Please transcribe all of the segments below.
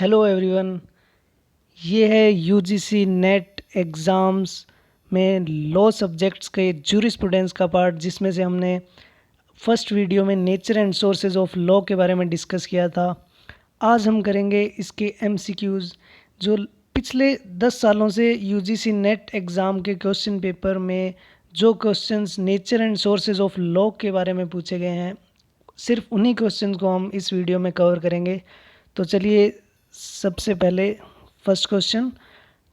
Hello everyone. ये है UGC net exams में लॉ सब्जेक्ट्स के जूरिस्प्रूडेंस का पार्ट, जिसमें से हमने फर्स्ट वीडियो में nature and sources of law के बारे में डिस्कस किया था। आज हम करेंगे इसके एमसीक्यूज़, जो पिछले 10 सालों से यूजीसी नेट एग्ज़ाम के क्वेश्चन पेपर में जो questions nature and sources of law के बारे में पूछे गए हैं, सिर्फ उन्हीं क्वेश्चंस को हम इस वीडियो में कवर करेंगे। तो चलिए, सबसे पहले first question,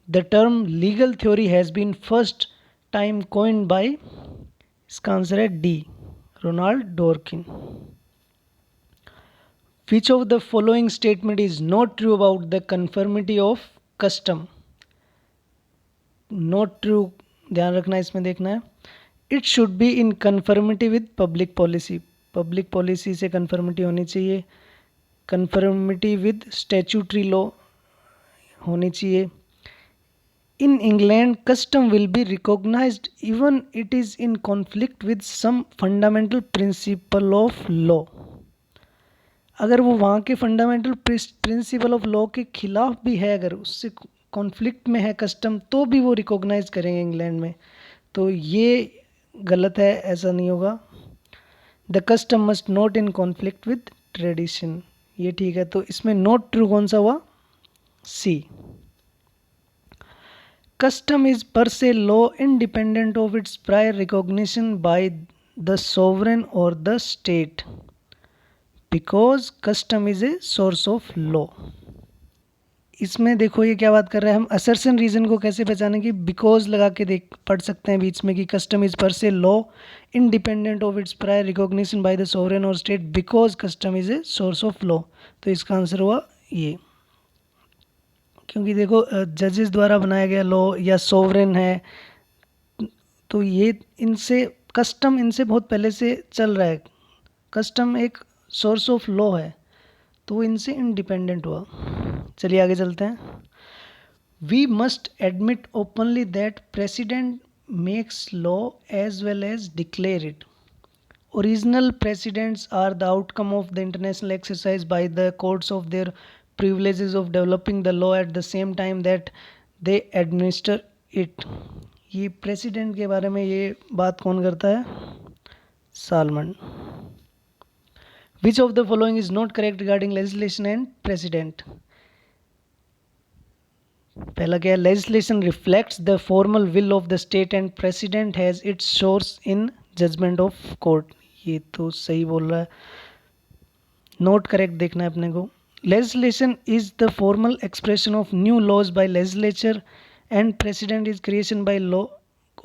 the term legal theory has been first time coined by, इसका आंसर है D, Ronald Dworkin. Which of the following statement is not true about the conformity of custom. Not true, ध्यान रखना, इसमें देखना है। It should be in conformity with public policy, public policy से conformity होनी चाहिए। कन्फर्मिटी विद स्टैट्यूटरी लॉ होनी चाहिए। In England custom will be recognised even it is in conflict with some fundamental principle of law. अगर वो वहाँ के fundamental principle of law के खिलाफ भी है, अगर उससे कॉन्फ्लिक्ट में है कस्टम, तो भी वो रिकॉग्नाइज करेंगे इंग्लैंड में। तो ये गलत है, ऐसा नहीं होगा। The custom must not in conflict with tradition, ये ठीक है। तो इसमें नॉट ट्रू कौन सा हुआ? सी। Custom is per se law independent of its prior recognition by the sovereign or the state, because custom is a source of law. इसमें देखो ये क्या बात कर रहा है, हम असर्शन रीजन को कैसे पहचानेंगे? बिकॉज लगा के देख पढ़ सकते हैं बीच में कि custom is per se law independent of its prior recognition by the sovereign और state, because custom is a source of law. तो इसका आंसर हुआ ये, क्योंकि देखो जजेस द्वारा बनाया गया लॉ या सोवरेन है, तो ये इनसे कस्टम इनसे बहुत पहले से चल रहा है। कस्टम एक सोर्स ऑफ लॉ है, तो वो इनसे इंडिपेंडेंट हुआ। चलिए आगे चलते हैं। We must admit openly that precedent makes law as well as declare it. Original precedents are the outcome of the international exercise by the courts of their privileges of developing the law at the same time that they administer it. ये president के बारे में ये बात कौन करता है? Salmon. Which of the following is not correct regarding legislation and precedent? पहला क्या है? Legislation reflects the formal will of the state and precedent has its source in judgment of court. ये तो सही बोल रहा है। नोट करेक्ट देखना है अपने को। Legislation is the formal expression of new laws by legislature and precedent is creation by law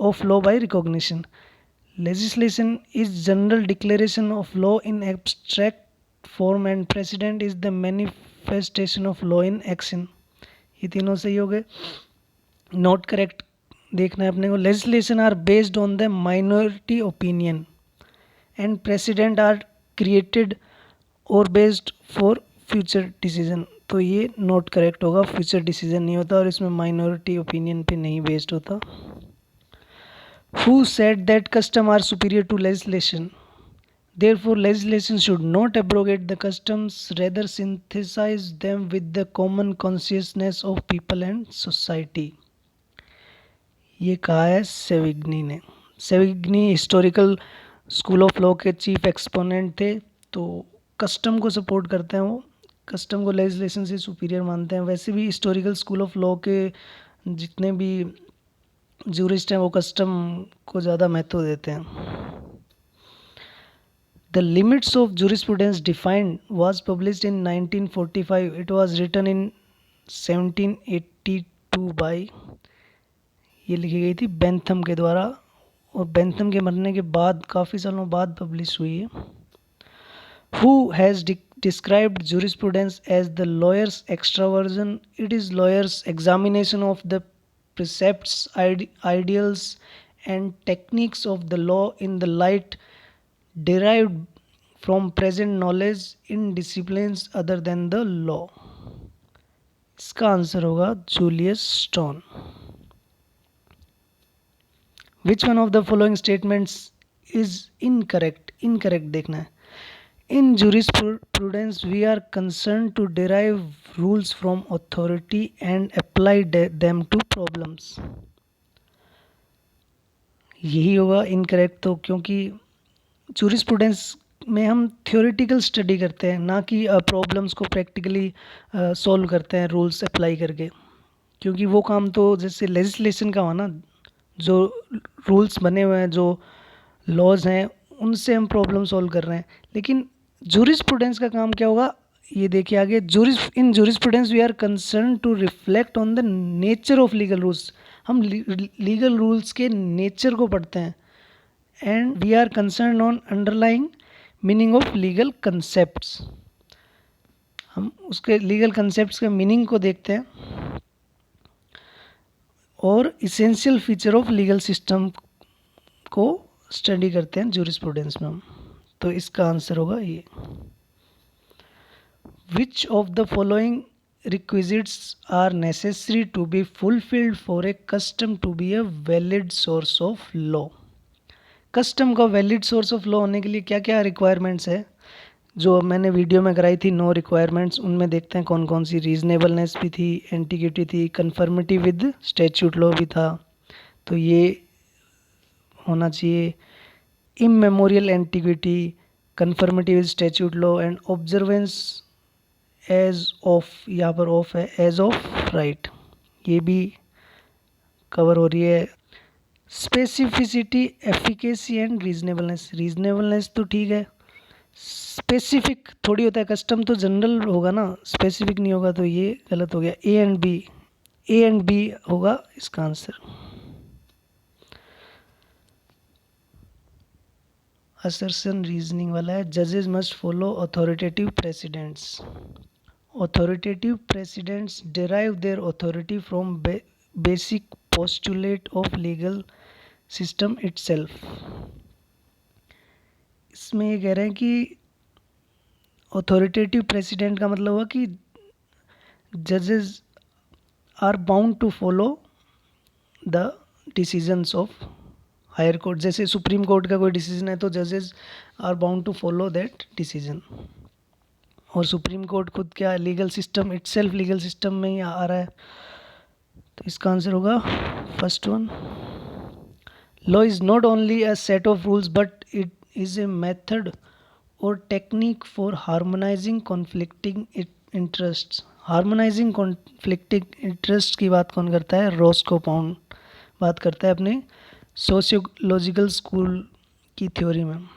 of law by recognition. Legislation is general declaration of law in abstract form and precedent is the manifestation of law in action. ये तीनों सही हो गए। Note correct देखना है अपने को। Legislation are based on the minority opinion and precedent are created or based for future decision। तो ये नोट करेक्ट होगा, फ्यूचर डिसीजन नहीं होता और इसमें माइनॉरिटी ओपिनियन पे नहीं बेस्ड होता। Who said that custom are superior to legislation? Therefore legislation should not abrogate the customs, rather synthesize them with the common consciousness of people and society। ये कहा है सेविग्नी ने। सेविग्नी हिस्टोरिकल स्कूल ऑफ लॉ के chief exponent थे, तो custom को support करते हैं। वो कस्टम को लेजिस्लेशन से सुपीरियर मानते हैं। वैसे भी हिस्टोरिकल स्कूल ऑफ लॉ के जितने भी जूरिस्ट हैं वो कस्टम को ज़्यादा महत्व देते हैं। The limits of jurisprudence defined was published in 1945। It was written in 1782 by, ये लिखी गई थी बेंथम के द्वारा, और बेंथम के मरने के बाद काफ़ी सालों बाद पब्लिश हुई है। Who has described jurisprudence as the lawyer's extraversion? It is lawyer's examination of the precepts, ideals and techniques of the law in the light derived from present knowledge in disciplines other than the law। इसका answer होगा Julius stone. Which one of the following statements is incorrect? Incorrect देखना है। In jurisprudence, we are concerned to derive rules from authority and apply them to problems. यही होगा incorrect, तो क्योंकि jurisprudence में हम थ्योरेटिकल स्टडी करते हैं, ना कि प्रॉब्लम्स को प्रैक्टिकली सॉल्व करते हैं रूल्स अप्लाई करके, क्योंकि वो काम तो जैसे लेजिस्लेशन का हुआ ना, जो रूल्स बने हुए हैं, जो लॉज हैं, उनसे हम प्रॉब्लम सॉल्व कर रहे हैं। लेकिन जूरिस्प्रूडेंस का काम क्या होगा, ये देखिए आगे, in jurisprudence we are concern to reflect on the nature of legal rules. हम लीगल रूल्स के नेचर को पढ़ते हैं। And we are concern on underlying meaning of legal concepts. हम उसके लीगल कंसेप्ट्स के मीनिंग को देखते हैं और essential feature of legal system को स्टडी करते हैं जूरिस्प्रूडेंस में हम। तो इसका आंसर होगा ये। Which of the following requisites are necessary to be fulfilled for a custom to be a valid source of law. Custom का वैलिड सोर्स ऑफ लॉ होने के लिए क्या क्या रिक्वायरमेंट्स है, जो मैंने वीडियो में कराई थी 9 रिक्वायरमेंट्स, उनमें देखते हैं कौन कौन सी। रीजनेबलनेस भी थी, एंटीग्यूटी थी, कन्फर्मिटी विद स्टैच्यूट लॉ भी था, तो ये होना चाहिए। Immemorial antiquity, conformity with statute law and observance as of, यहाँ पर ऑफ है, एज ऑफ राइट, ये भी कवर हो रही है। Specificity, efficacy and reasonableness. Reasonableness तो ठीक है, स्पेसिफिक थोड़ी होता है, कस्टम तो जनरल होगा ना, स्पेसिफिक नहीं होगा, तो ये गलत हो गया। ए एंड बी होगा इसका आंसर। असर्शन रीजनिंग वाला है। जजेस must follow authoritative precedents. Authoritative precedents derive their authority from basic postulate of legal system itself. इसमें ये कह रहे हैं कि अथॉरिटेटिव प्रेसिडेंट का मतलब हुआ कि जजेस are bound to follow the decisions of higher court. जैसे सुप्रीम कोर्ट का कोई डिसीजन है तो जजेस are bound to follow that decision. और सुप्रीम कोर्ट खुद क्या, legal system itself legal system में ही आ रहा है, तो इसका आंसर होगा first one. Law is not only a set of rules but it is a method और technique for harmonising conflicting interests. Harmonising conflicting interest की बात कौन करता है? रोस्को पाउंड बात करता है अपने सोशियोलॉजिकल स्कूल की थ्योरी में।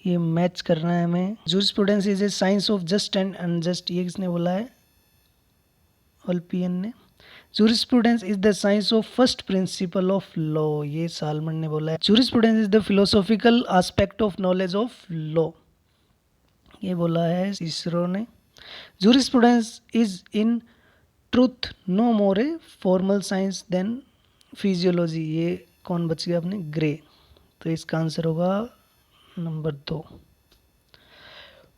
ये मैच करना है हमें। Jurisprudence is a science of just and unjust, ये किसने बोला है? ओल्पियन ने। Jurisprudence is the science of first principle of law, ये सालमन ने बोला है। Jurisprudence is the philosophical aspect of knowledge of law, ये बोला है सिसरो ने। Jurisprudence is in truth no more a formal science than physiology, ये कौन बच गया अपने? ग्रे। तो इसका आंसर होगा number 2।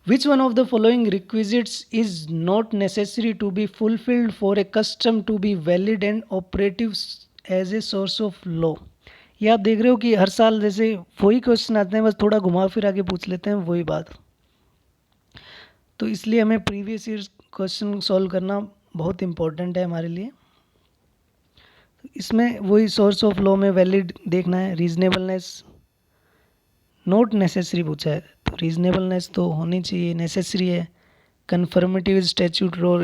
Which one of the following requisites is not necessary to be fulfilled for a custom to be valid and operative as a source of law? ये आप देख रहे हो कि हर साल जैसे वही क्वेश्चन आते हैं, बस थोड़ा घुमा फिरा के पूछ लेते हैं वही बात। तो इसलिए हमें प्रीवियस ईयर क्वेश्चन सॉल्व करना बहुत इम्पोर्टेंट है हमारे लिए। इसमें वही सोर्स ऑफ लॉ में वैलिड देखना है। रीजनेबलनेस नॉट नेसेसरी पूछा है, तो रीजनेबलनेस तो होनी चाहिए, नेसेसरी है। कन्फर्मिटी विद स्टैच्यूट और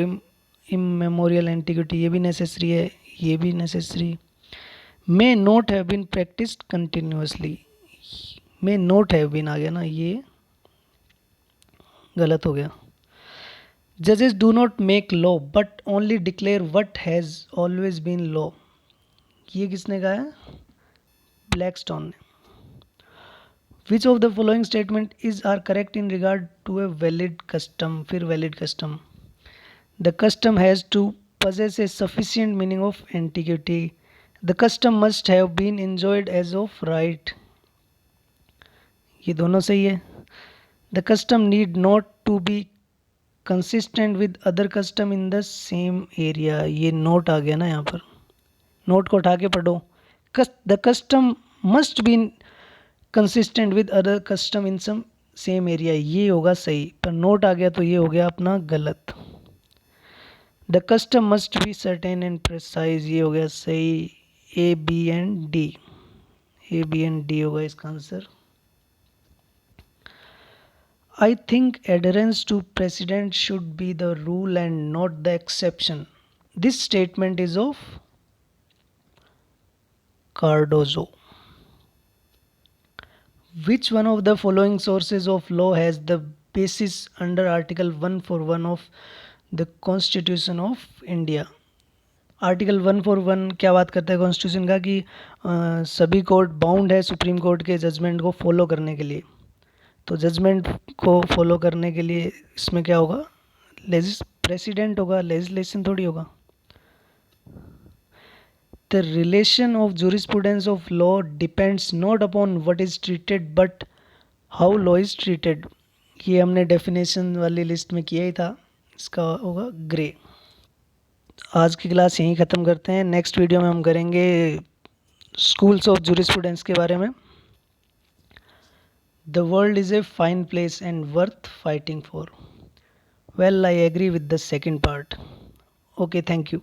इममेमोरियल एंटीग्यूटी, ये भी नेसेसरी है, ये भी necessary. May not have been practised continuously, may not have been आ गया ना, ये गलत हो गया। जजेस do not make law but only declare what has always been law, ये किसने कहा है? ब्लैकस्टोन ने। Which of the following statement is are correct in regard to a valid custom? फिर valid custom. The custom has to possess a sufficient meaning of antiquity. The custom must have been enjoyed as of right. ये दोनों सही है। The custom need not to be consistent with other custom in the same area. ये note आ गया ना यहाँ पर, note को उठा के पढ़ो। The custom must be consistent with other custom in some same area, ये होगा सही, पर नोट आ गया तो ये हो गया अपना गलत। The custom must be certain and precise, ये हो गया सही। A B and D, A B and D होगा इसका answer. I think adherence to precedent should be the rule and not the exception. This statement is of Cardozo. Which one of the following sources of law has the basis under Article 141 of the Constitution of India? Article 141 क्या बात करता है constitution का कि सभी court bound है supreme court के judgement को फॉलो करने के लिए। तो जजमेंट को फॉलो करने के लिए इसमें क्या होगा, प्रेसिडेंट होगा, लेजिस्लेशन थोड़ी होगा। The relation of jurisprudence of law depends not upon what is treated but how law is treated, ये हमने डेफिनेशन वाली लिस्ट में किया ही था, इसका होगा ग्रे। आज की क्लास यहीं ख़त्म करते हैं, नेक्स्ट वीडियो में हम करेंगे स्कूल्स ऑफ jurisprudence के बारे में। The world is a fine place and worth fighting for. Well, I agree with the second part. Okay, thank you.